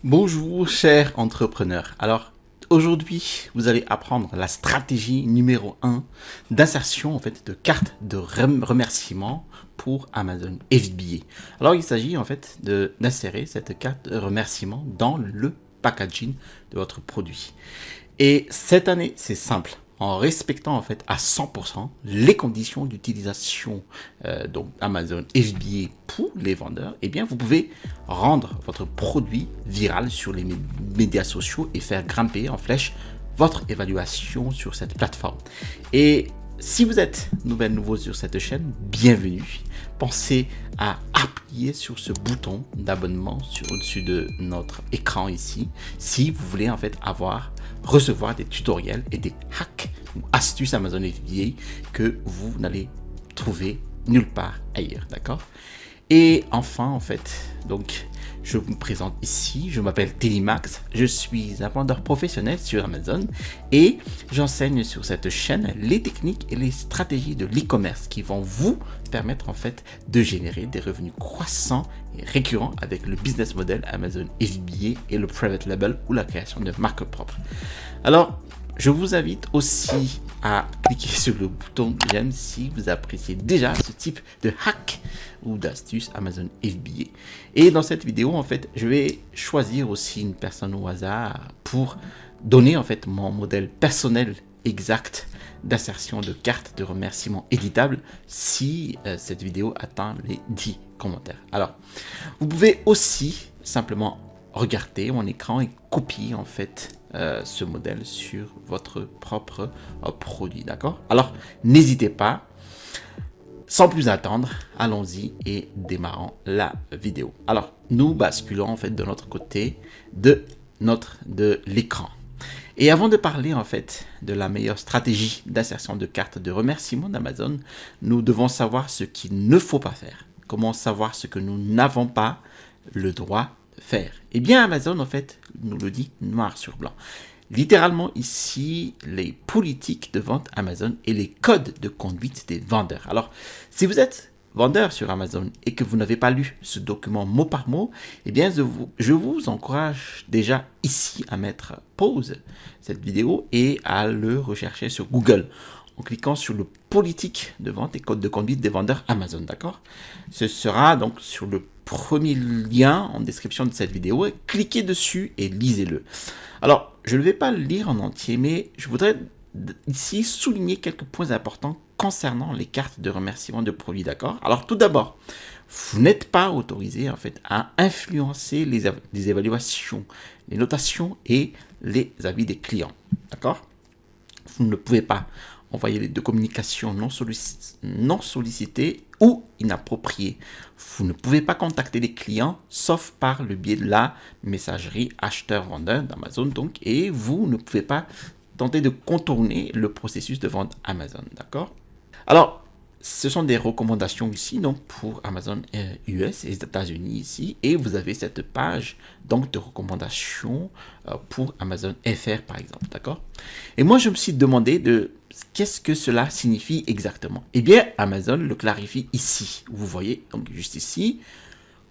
Bonjour chers entrepreneurs. Alors aujourd'hui, vous allez apprendre la stratégie numéro 1 d'insertion de cartes de remerciement pour Amazon FBA. Alors il s'agit d'insérer cette carte de remerciement dans le packaging de votre produit. Et cette année, c'est simple. En respectant à 100% les conditions d'utilisation donc Amazon FBA pour les vendeurs, eh bien vous pouvez rendre votre produit viral sur les médias sociaux et faire grimper en flèche votre évaluation sur cette plateforme. Et si vous êtes nouveau sur cette chaîne, bienvenue. Pensez à appuyer sur ce bouton d'abonnement au-dessus de notre écran ici si vous voulez recevoir des tutoriels et des hacks ou astuces Amazon FBA que vous n'allez trouver nulle part ailleurs, d'accord? Et enfin, donc, je me présente ici, je m'appelle Télimax, je suis un vendeur professionnel sur Amazon et j'enseigne sur cette chaîne les techniques et les stratégies de l'e-commerce qui vont vous permettre de générer des revenus croissants et récurrents avec le business model Amazon FBA et le private label ou la création de marques propres. Alors, je vous invite aussi à cliquer sur le bouton j'aime si vous appréciez déjà ce type de hack ou d'astuce Amazon FBA. Et dans cette vidéo, je vais choisir aussi une personne au hasard pour donner mon modèle personnel exact d'insertion de cartes de remerciement éditable si cette vidéo atteint les 10 commentaires. Alors, vous pouvez aussi simplement regarder mon écran et copier ce modèle sur votre propre produit, d'accord? Alors, n'hésitez pas. Sans plus attendre, allons-y et démarrons la vidéo. Alors, nous basculons de notre côté de l'écran. Et avant de parler de la meilleure stratégie d'insertion de cartes de remerciement d'Amazon, nous devons savoir ce qu'il ne faut pas faire. Comment savoir ce que nous n'avons pas le droit de faire? Eh bien, Amazon nous le dit noir sur blanc. Littéralement ici, les politiques de vente Amazon et les codes de conduite des vendeurs. Alors, si vous êtes vendeur sur Amazon et que vous n'avez pas lu ce document mot par mot, eh bien, je vous encourage déjà ici à mettre pause cette vidéo et à le rechercher sur Google en cliquant sur le politique de vente et code de conduite des vendeurs Amazon, d'accord? Ce sera donc sur le premier lien en description de cette vidéo. Cliquez dessus et lisez-le. Alors, je ne vais pas le lire en entier, mais je voudrais ici souligner quelques points importants concernant les cartes de remerciement de produits, d'accord? Alors, tout d'abord, vous n'êtes pas autorisé à influencer les évaluations, les notations et les avis des clients, d'accord? Vous ne pouvez pas envoyer de communications non sollicitées ou inappropriées. Vous ne pouvez pas contacter les clients sauf par le biais de la messagerie acheteur-vendeur d'Amazon, donc, et vous ne pouvez pas tenter de contourner le processus de vente Amazon, d'accord? Alors, ce sont des recommandations ici donc pour Amazon US et les États-Unis ici, et vous avez cette page donc de recommandations pour Amazon FR par exemple, d'accord? Et moi je me suis demandé qu'est-ce que cela signifie exactement? Eh bien, Amazon le clarifie ici. Vous voyez, donc juste ici,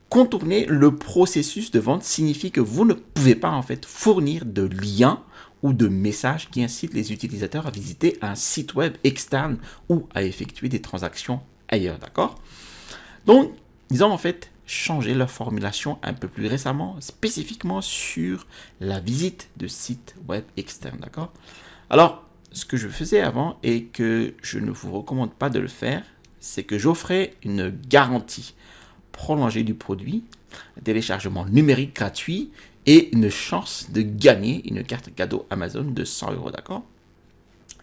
contourner le processus de vente signifie que vous ne pouvez pas fournir de liens ou de messages qui incitent les utilisateurs à visiter un site web externe ou à effectuer des transactions ailleurs, d'accord? Donc, ils ont changé leur formulation un peu plus récemment, spécifiquement sur la visite de sites web externes, d'accord? Alors, ce que je faisais avant et que je ne vous recommande pas de le faire, c'est que j'offrais une garantie prolongée du produit, un téléchargement numérique gratuit et une chance de gagner une carte cadeau Amazon de 100 €, d'accord?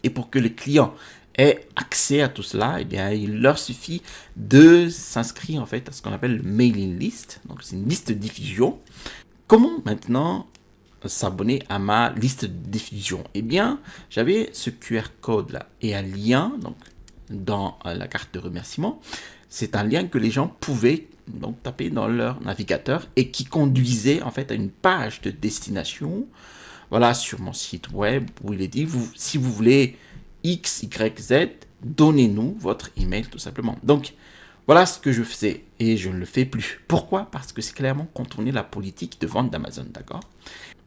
Et pour que les clients aient accès à tout cela, eh bien, il leur suffit de s'inscrire à ce qu'on appelle le mailing list. Donc, c'est une liste de diffusion. Comment maintenant s'abonner à ma liste de diffusion? Eh bien, j'avais ce QR code là et un lien donc dans la carte de remerciement. C'est un lien que les gens pouvaient donc taper dans leur navigateur et qui conduisait à une page de destination, voilà, sur mon site web où il est dit si vous voulez X, Y, Z, donnez-nous votre email tout simplement. Donc Voilà ce que je faisais et je ne le fais plus. Pourquoi? Parce que c'est clairement contourner la politique de vente d'Amazon, d'accord?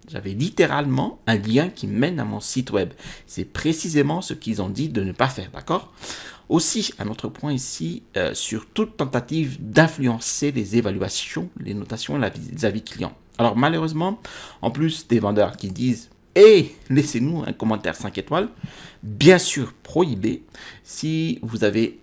J'avais littéralement un lien qui mène à mon site web. C'est précisément ce qu'ils ont dit de ne pas faire, d'accord? Aussi, un autre point ici, sur toute tentative d'influencer les évaluations, les notations et les avis clients. Alors malheureusement, en plus des vendeurs qui disent « Hey, laissez-nous un commentaire 5 étoiles », bien sûr prohibé si vous avez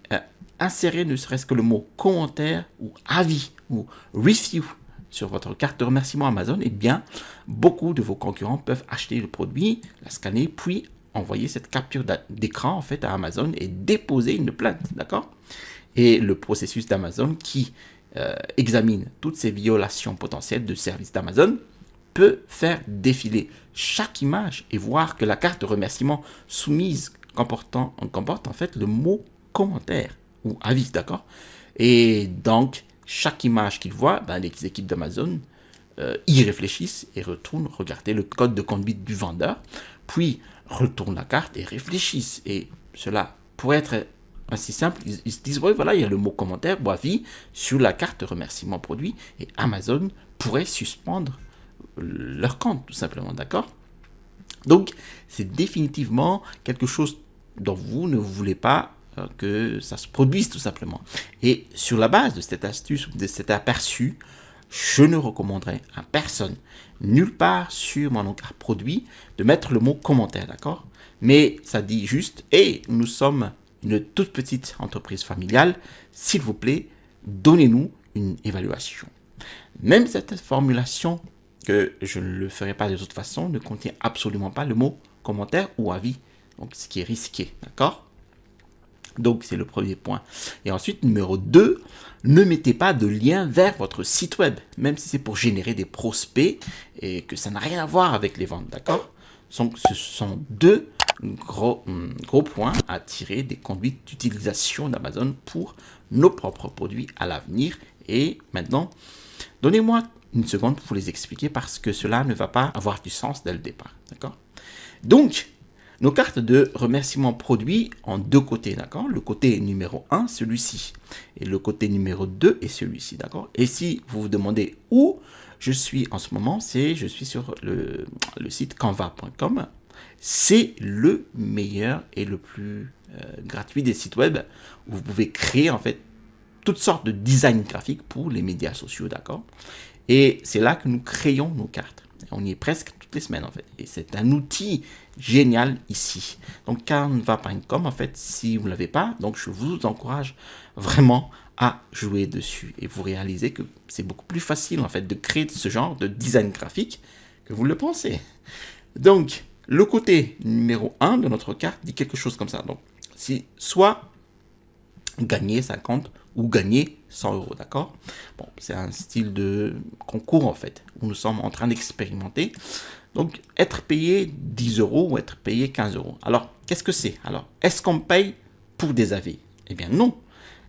inséré ne serait-ce que le mot « commentaire » ou « avis » ou « review » sur votre carte de remerciement Amazon, eh bien, beaucoup de vos concurrents peuvent acheter le produit, la scanner, puis envoyer cette capture d'écran en fait à Amazon et déposer une plainte, d'accord? Et le processus d'Amazon qui examine toutes ces violations potentielles de services d'Amazon peut faire défiler chaque image et voir que la carte de remerciement soumise comporte en fait le mot commentaire ou avis, d'accord? Et donc, chaque image qu'ils voient, les équipes d'Amazon y réfléchissent et retournent regarder le code de conduite du vendeur, puis retournent la carte et réfléchissent. Et cela pourrait être ainsi simple. Ils se disent, ouais, voilà, il y a le mot commentaire ou avis sur la carte de remerciement produit et Amazon pourrait suspendre leur compte, tout simplement, d'accord? Donc, c'est définitivement quelque chose dont vous ne voulez pas que ça se produise, tout simplement. Et sur la base de cette astuce ou de cet aperçu, je ne recommanderais à personne, nulle part sur mon encart produit, de mettre le mot commentaire, d'accord? Mais ça dit juste, hey, nous sommes une toute petite entreprise familiale, s'il vous plaît, donnez-nous une évaluation. Même cette formulation, que je ne le ferai pas de toute façon, ne contient absolument pas le mot commentaire ou avis, donc ce qui est risqué, d'accord? Donc, c'est le premier point. Et ensuite, numéro 2, ne mettez pas de lien vers votre site web, même si c'est pour générer des prospects et que ça n'a rien à voir avec les ventes, d'accord? Donc, ce sont deux gros points à tirer des conduites d'utilisation d'Amazon pour nos propres produits à l'avenir. Et maintenant, donnez-moi une seconde pour les expliquer parce que cela ne va pas avoir du sens dès le départ, d'accord? Donc, nos cartes de remerciement produits en deux côtés, d'accord? Le côté numéro 1, celui-ci. Et le côté numéro 2 est celui-ci, d'accord? Et si vous vous demandez où je suis en ce moment, je suis sur le site canva.com. C'est le meilleur et le plus gratuit des sites web où vous pouvez créer en fait toutes sortes de designs graphiques pour les médias sociaux, d'accord? Et c'est là que nous créons nos cartes. On y est presque toutes les semaines en fait. Et c'est un outil génial ici. Donc canva.com en fait, si vous ne l'avez pas, donc je vous encourage vraiment à jouer dessus. Et vous réalisez que c'est beaucoup plus facile en fait de créer ce genre de design graphique que vous le pensez. Donc le côté numéro 1 de notre carte dit quelque chose comme ça. Donc si soit gagner 50 ou gagner 100 euros, d'accord? Bon, c'est un style de concours en fait, où nous sommes en train d'expérimenter. Donc, être payé 10 euros ou être payé 15 euros. Alors, qu'est-ce que c'est? Alors, est-ce qu'on paye pour des avis? Eh bien non,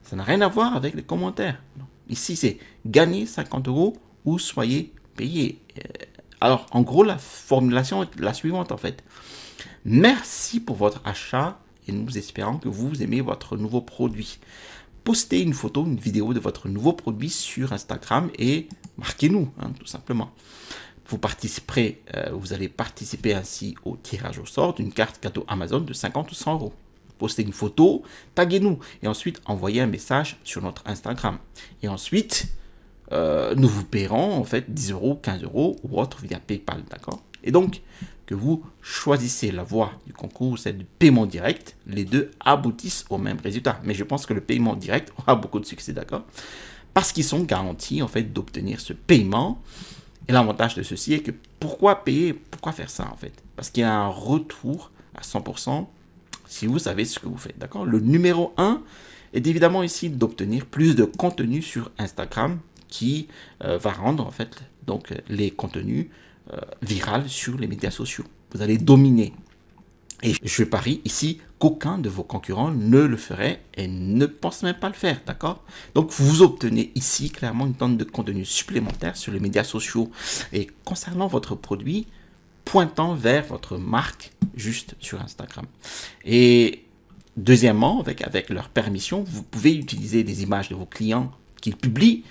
ça n'a rien à voir avec les commentaires. Ici, c'est gagner 50 euros ou soyez payé. Alors, en gros, la formulation est la suivante en fait. Merci pour votre achat et nous espérons que vous aimez votre nouveau produit. Postez une photo, une vidéo de votre nouveau produit sur Instagram et marquez-nous, tout simplement. Vous allez participer ainsi au tirage au sort d'une carte cadeau Amazon de 50 ou 100 euros. Postez une photo, taguez-nous et ensuite envoyez un message sur notre Instagram. Et ensuite, nous vous paierons en fait 10 euros, 15 euros ou autre via PayPal, d'accord? Et donc, que vous choisissez la voie du concours ou celle du paiement direct, les deux aboutissent au même résultat. Mais je pense que le paiement direct aura beaucoup de succès, d'accord? Parce qu'ils sont garantis en fait d'obtenir ce paiement. Et l'avantage de ceci est que pourquoi payer, pourquoi faire ça en fait? Parce qu'il y a un retour à 100% si vous savez ce que vous faites, d'accord? Le numéro 1 est évidemment ici d'obtenir plus de contenu sur Instagram qui va rendre en fait donc les contenus viraux sur les médias sociaux. Vous allez dominer. Et je parie ici qu'aucun de vos concurrents ne le ferait et ne pense même pas le faire, d'accord? Donc vous obtenez ici clairement une tonne de contenu supplémentaire sur les médias sociaux et concernant votre produit, pointant vers votre marque juste sur Instagram. Et Deuxièmement, avec leur permission, vous pouvez utiliser des images de vos clients qu'ils publient,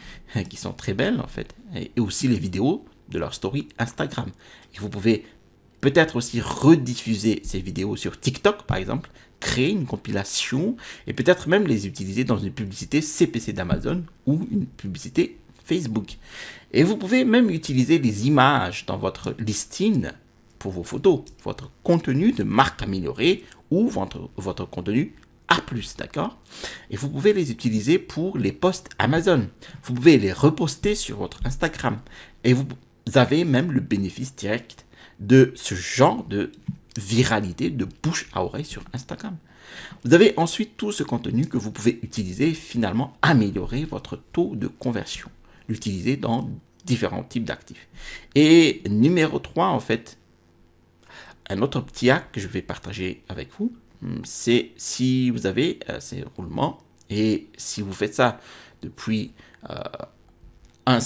qui sont très belles en fait, et aussi les vidéos de leur story Instagram. Et vous pouvez peut-être aussi rediffuser ces vidéos sur TikTok par exemple, créer une compilation et peut-être même les utiliser dans une publicité CPC d'Amazon ou une publicité Facebook. Et vous pouvez même utiliser les images dans votre listing pour vos photos, votre contenu de marque améliorée ou votre contenu A+, d'accord? Et vous pouvez les utiliser pour les posts Amazon. Vous pouvez les reposter sur votre Instagram. Et vous avez même le bénéfice direct de ce genre de viralité, de bouche à oreille sur Instagram. Vous avez ensuite tout ce contenu que vous pouvez utiliser et finalement améliorer votre taux de conversion. L'utiliser dans différents types d'actifs. Et numéro 3, en fait, un autre petit hack que je vais partager avec vous, c'est si vous avez ces roulements et si vous faites ça depuis un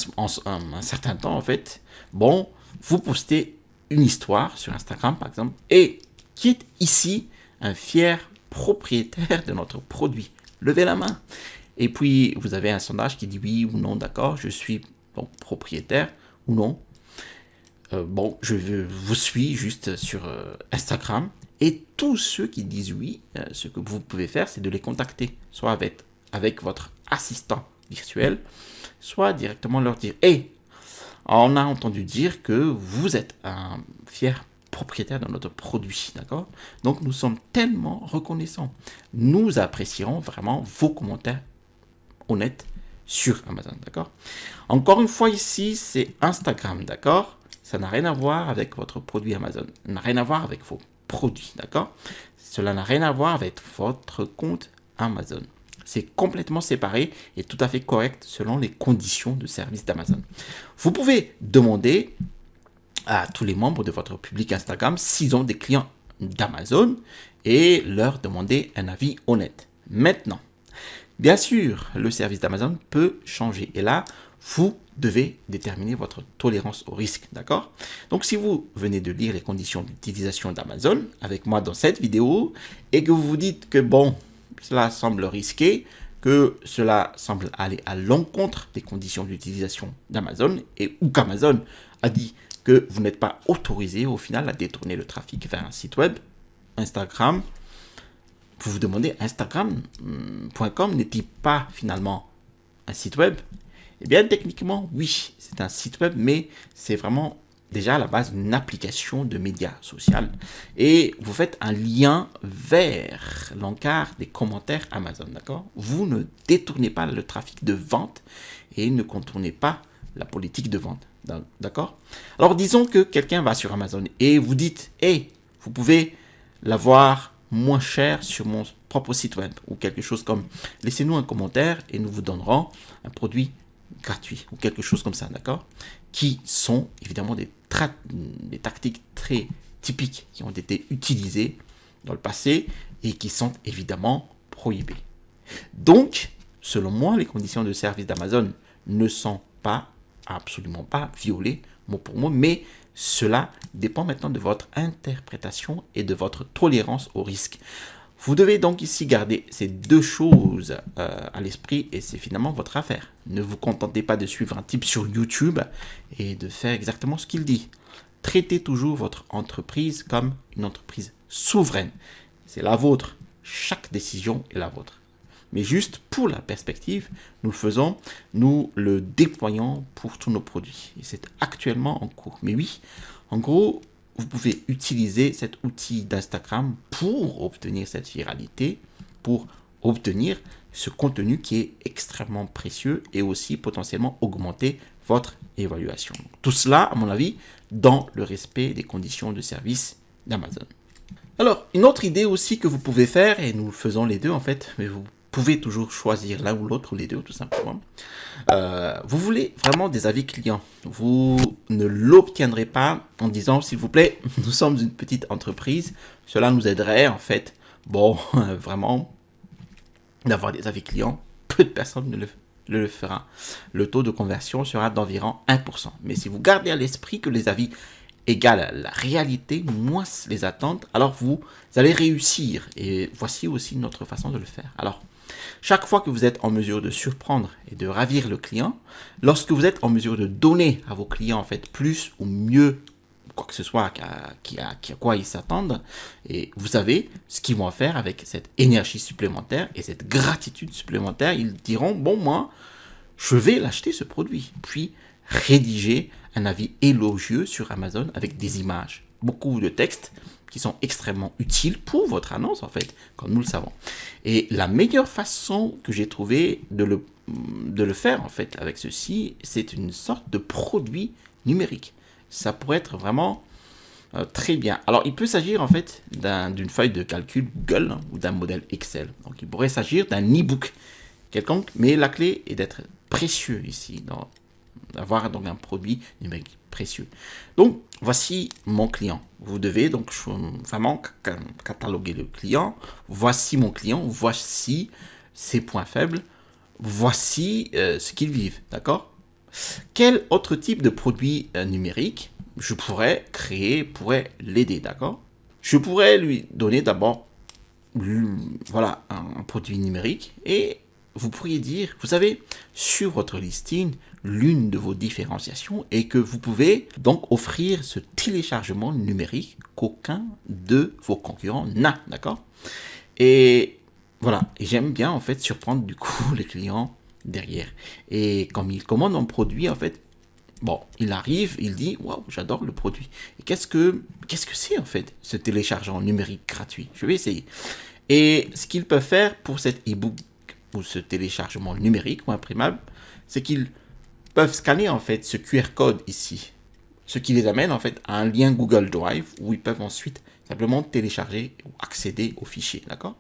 certain temps, en fait, bon, vous postez une histoire sur Instagram, par exemple, et qui est ici un fier propriétaire de notre produit. Levez la main. Et puis, vous avez un sondage qui dit oui ou non, d'accord, je suis propriétaire ou non. Je vous suis juste sur Instagram. Et tous ceux qui disent oui, ce que vous pouvez faire, c'est de les contacter, soit avec votre assistant virtuel, soit directement leur dire « Hey, on a entendu dire que vous êtes un fier propriétaire de notre produit, d'accord? Donc, nous sommes tellement reconnaissants. Nous apprécierons vraiment vos commentaires honnêtes sur Amazon, d'accord? Encore une fois, ici, c'est Instagram, d'accord? Ça n'a rien à voir avec votre produit Amazon. Ça n'a rien à voir avec vos produits, d'accord? Cela n'a rien à voir avec votre compte Amazon. C'est complètement séparé et tout à fait correct selon les conditions de service d'Amazon. Vous pouvez demander à tous les membres de votre public Instagram s'ils ont des clients d'Amazon et leur demander un avis honnête. Maintenant, bien sûr, le service d'Amazon peut changer et là, vous devez déterminer votre tolérance au risque, d'accord? Donc, si vous venez de lire les conditions d'utilisation d'Amazon avec moi dans cette vidéo et que vous vous dites que bon, cela semble risqué, que cela semble aller à l'encontre des conditions d'utilisation d'Amazon et ou qu'Amazon a dit que vous n'êtes pas autorisé au final à détourner le trafic vers un site web, Instagram, vous vous demandez Instagram.com n'est-il pas finalement un site web? Eh bien, techniquement, oui, c'est un site web, mais c'est vraiment déjà à la base une application de médias social. Et vous faites un lien vers l'encart des commentaires Amazon, d'accord? Vous ne détournez pas le trafic de vente et ne contournez pas la politique de vente, d'accord? Alors, disons que quelqu'un va sur Amazon et vous dites, hey, vous pouvez l'avoir moins cher sur mon propre site web ou quelque chose comme, laissez-nous un commentaire et nous vous donnerons un produit gratuit ou quelque chose comme ça, d'accord? Qui sont évidemment des tactiques très typiques qui ont été utilisées dans le passé et qui sont évidemment prohibées. Donc, selon moi, les conditions de service d'Amazon ne sont absolument pas violées mot pour mot, mais cela dépend maintenant de votre interprétation et de votre tolérance au risque. Vous devez donc ici garder ces deux choses à l'esprit et c'est finalement votre affaire. Ne vous contentez pas de suivre un type sur YouTube et de faire exactement ce qu'il dit. Traitez toujours votre entreprise comme une entreprise souveraine. C'est la vôtre. Chaque décision est la vôtre. Mais juste pour la perspective, nous le faisons, nous le déployons pour tous nos produits. Et c'est actuellement en cours. Mais oui, en gros, vous pouvez utiliser cet outil d'Instagram pour obtenir cette viralité, pour obtenir ce contenu qui est extrêmement précieux et aussi potentiellement augmenter votre évaluation. Tout cela, à mon avis, dans le respect des conditions de service d'Amazon. Alors, une autre idée aussi que vous pouvez faire, et nous faisons les deux en fait, mais vous pouvez toujours choisir l'un ou l'autre ou les deux tout simplement. Vous voulez vraiment des avis clients. Vous ne l'obtiendrez pas en disant s'il vous plaît, nous sommes une petite entreprise. Cela nous aiderait en fait, vraiment d'avoir des avis clients. Peu de personnes ne le fera. Le taux de conversion sera d'environ 1%. Mais si vous gardez à l'esprit que les avis égale la réalité moins les attentes, alors vous allez réussir. Et voici aussi notre façon de le faire. Alors, chaque fois que vous êtes en mesure de surprendre et de ravir le client, lorsque vous êtes en mesure de donner à vos clients en fait plus ou mieux quoi que ce soit à quoi ils s'attendent, et vous savez ce qu'ils vont faire avec cette énergie supplémentaire et cette gratitude supplémentaire, ils diront bon, moi je vais l'acheter ce produit, puis rédiger un avis élogieux sur Amazon avec des images, beaucoup de textes qui sont extrêmement utiles pour votre annonce en fait, comme nous le savons. Et la meilleure façon que j'ai trouvé de le faire en fait avec ceci, c'est une sorte de produit numérique. Ça pourrait être vraiment très bien. Alors, il peut s'agir en fait d'une feuille de calcul Google ou d'un modèle Excel. Donc, il pourrait s'agir d'un e-book quelconque, mais la clé est d'être précieux ici, d'avoir donc un produit numérique précieux. Donc, voici mon client. Vous devez donc vraiment cataloguer le client. Voici mon client, voici ses points faibles, voici ce qu'ils vivent, d'accord? Quel autre type de produit numérique je pourrais créer, pourrait l'aider, d'accord? Je pourrais lui donner d'abord voilà, un produit numérique et vous pourriez dire, vous savez, sur votre listing, l'une de vos différenciations est que vous pouvez donc offrir ce téléchargement numérique qu'aucun de vos concurrents n'a, d'accord? Et voilà, et j'aime bien en fait surprendre du coup les clients derrière. Et comme il commande un produit, en fait, bon, il arrive, il dit, waouh, j'adore le produit. Et qu'est-ce que c'est en fait, ce téléchargement numérique gratuit? Je vais essayer. Et ce qu'ils peuvent faire pour cet e-book ou ce téléchargement numérique ou imprimable, c'est qu'ils peuvent scanner en fait ce QR code ici. Ce qui les amène en fait à un lien Google Drive où ils peuvent ensuite simplement télécharger ou accéder au fichier, d'accord?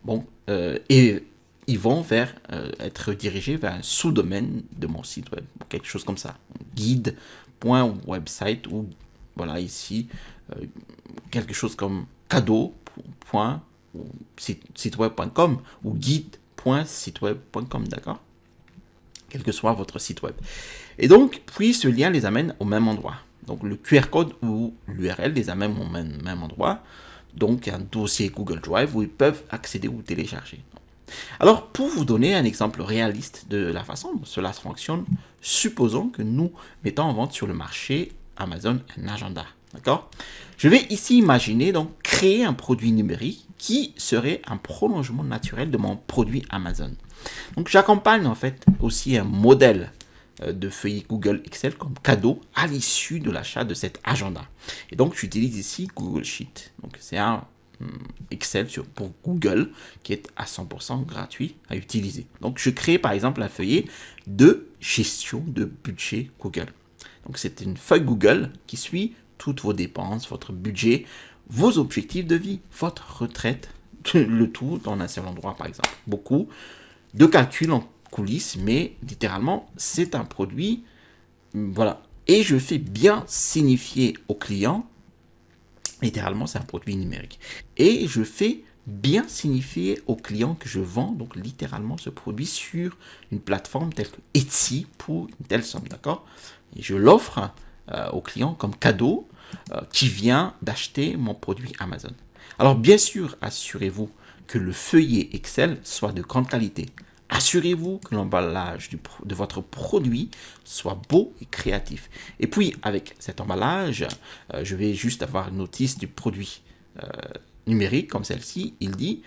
Bon, et ils vont être dirigés vers un sous-domaine de mon site web, quelque chose comme ça, guide.website ou voilà ici, quelque chose comme cadeau.siteweb.com ou guide.siteweb.com, d'accord? Quel que soit votre site web. Et donc, puis ce lien les amène au même endroit. Donc, le QR code ou l'URL les amène au même endroit. Donc, un dossier Google Drive où ils peuvent accéder ou télécharger. Alors, pour vous donner un exemple réaliste de la façon dont cela fonctionne, supposons que nous mettons en vente sur le marché Amazon un agenda. D'accord? Je vais ici imaginer donc créer un produit numérique qui serait un prolongement naturel de mon produit Amazon. Donc, j'accompagne en fait aussi un modèle de feuillet Google Excel comme cadeau à l'issue de l'achat de cet agenda. Et donc, j'utilise ici Google Sheet. Donc, c'est un Excel pour Google qui est à 100% gratuit à utiliser. Donc, je crée par exemple un feuillet de gestion de budget Google. Donc, c'est une feuille Google qui suit toutes vos dépenses, votre budget, vos objectifs de vie, votre retraite, le tout dans un seul endroit par exemple. Beaucoup de calculs en coulisses, mais littéralement, c'est un produit, voilà. Et je fais bien signifier au client, littéralement, c'est un produit numérique. Et je fais bien signifier au client que je vends, donc littéralement, ce produit sur une plateforme telle que Etsy pour une telle somme, d'accord? Et je l'offre au client comme cadeau qui vient d'acheter mon produit Amazon. Alors, bien sûr, assurez-vous que le feuillet Excel soit de grande qualité. Assurez-vous que l'emballage de votre produit soit beau et créatif. Et puis, avec cet emballage, je vais juste avoir une notice du produit numérique comme celle-ci. Il dit,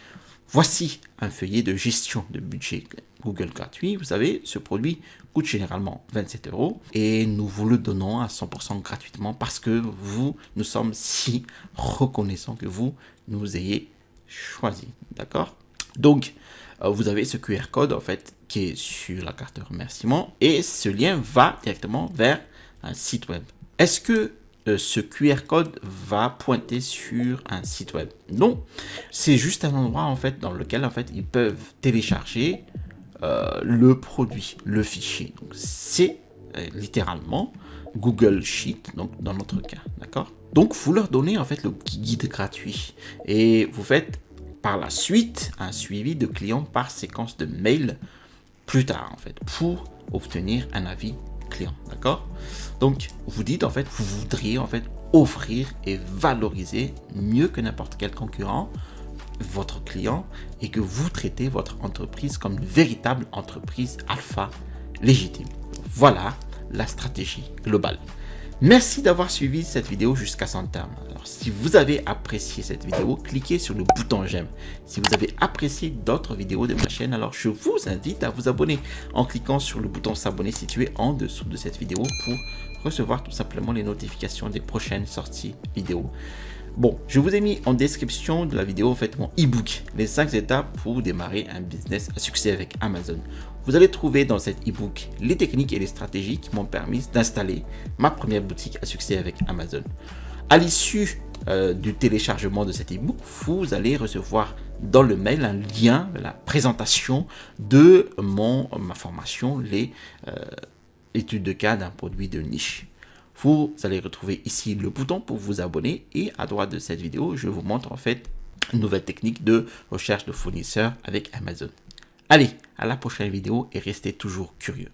voici un feuillet de gestion de budget Google gratuit. Vous savez, ce produit coûte généralement 27 € et nous vous le donnons à 100% gratuitement parce que nous sommes si reconnaissants que vous nous ayez choisi. D'accord? Donc, vous avez ce QR code en fait qui est sur la carte de remerciement et ce lien va directement vers un site web. Est-ce que ce QR code va pointer sur un site web? Non, c'est juste un endroit en fait dans lequel en fait ils peuvent télécharger le produit, le fichier. Donc c'est littéralement Google Sheet, donc dans notre cas, d'accord? Donc vous leur donnez en fait le guide gratuit et vous faites par la suite un suivi de clients par séquence de mails plus tard en fait pour obtenir un avis client, d'accord? Donc, vous dites en fait, vous voudriez en fait offrir et valoriser mieux que n'importe quel concurrent votre client et que vous traitez votre entreprise comme une véritable entreprise alpha légitime. Voilà la stratégie globale. Merci d'avoir suivi cette vidéo jusqu'à son terme. Alors, si vous avez apprécié cette vidéo, cliquez sur le bouton j'aime. Si vous avez apprécié d'autres vidéos de ma chaîne, alors je vous invite à vous abonner en cliquant sur le bouton s'abonner situé en dessous de cette vidéo pour recevoir tout simplement les notifications des prochaines sorties vidéo. Bon, je vous ai mis en description de la vidéo en fait mon e-book, les 5 étapes pour démarrer un business à succès avec Amazon. Vous allez trouver dans cet e-book les techniques et les stratégies qui m'ont permis d'installer ma première boutique à succès avec Amazon. À l'issue du téléchargement de cet e-book, vous allez recevoir dans le mail un lien de la présentation de ma formation, les études de cas d'un produit de niche. Vous allez retrouver ici le bouton pour vous abonner et à droite de cette vidéo, je vous montre en fait une nouvelle technique de recherche de fournisseurs avec Amazon. Allez, à la prochaine vidéo et restez toujours curieux.